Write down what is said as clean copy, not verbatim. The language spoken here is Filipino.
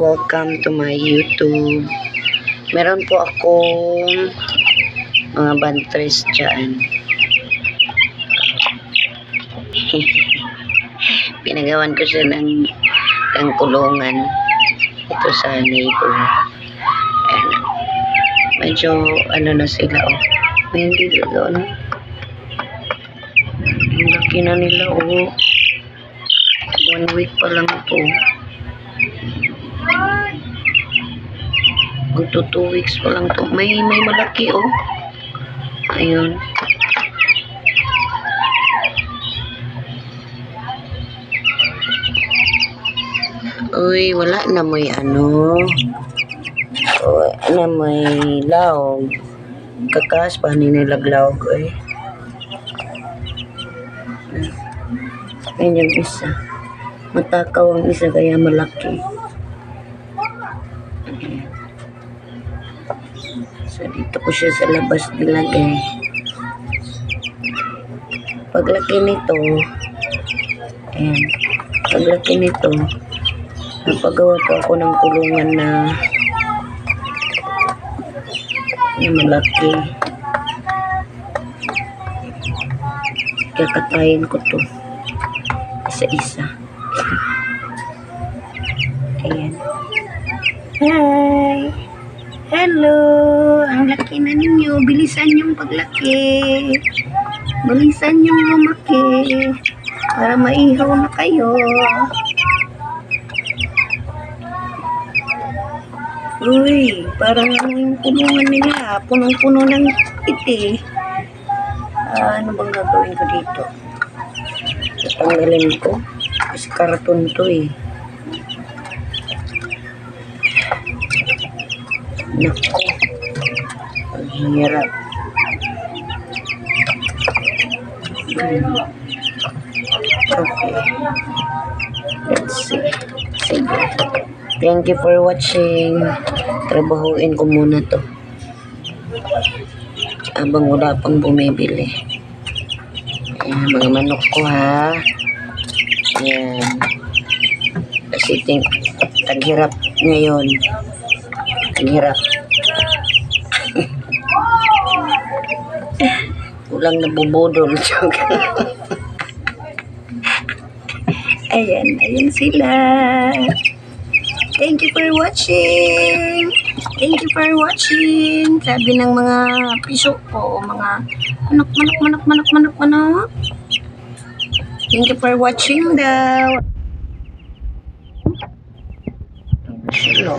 welcome to my YouTube. Meron po akong mga bantres dyan. Pinagawan ko siya ng kulungan ito sa neighbor. Ayan. Medyo ano na sila, oh. May hindi doon. Ang laki na nila, oh. 1 week pa lang ito. Magto 2 weeks pa lang ito. May malaki, oh. Ayun. Uy, wala na may ano. Wala na may laog. Kakas pa nilaglaog, eh. Ayan yung isa. Matakaw ang isa kaya malaki. So, dito ko siya sa labas nilagay. Paglaki nito, ayan. Paglaki nito, napagawa po ako ng kulungan na malaki. Kakatayin ko to. Isa-isa. Ayan. Hi! Hello! Ang laki na ninyo. Bilisan yung paglaki. Bilisan yung lumaki. Para maihaw na kayo. Uy, parang yung kulungan nila. Punong-puno ng iti. Ano bang gagawin ko dito? Tatanggalin ko. Kasi karton to, eh. Naku. Ang hirap. Okay. Let's see. Sige. Thank you for watching. Trabahuin ko muna to. Abang wala pang bumibili. Ayan, mga manok ko, ha. Ayan. Kasi taghirap ngayon. Taghirap. Ulang nabubudol. Ayan, ayan sila. Thank you for watching. Thank you for watching. Sabi ng mga piso ko, mga manok. Thank you for watching daw. Hello.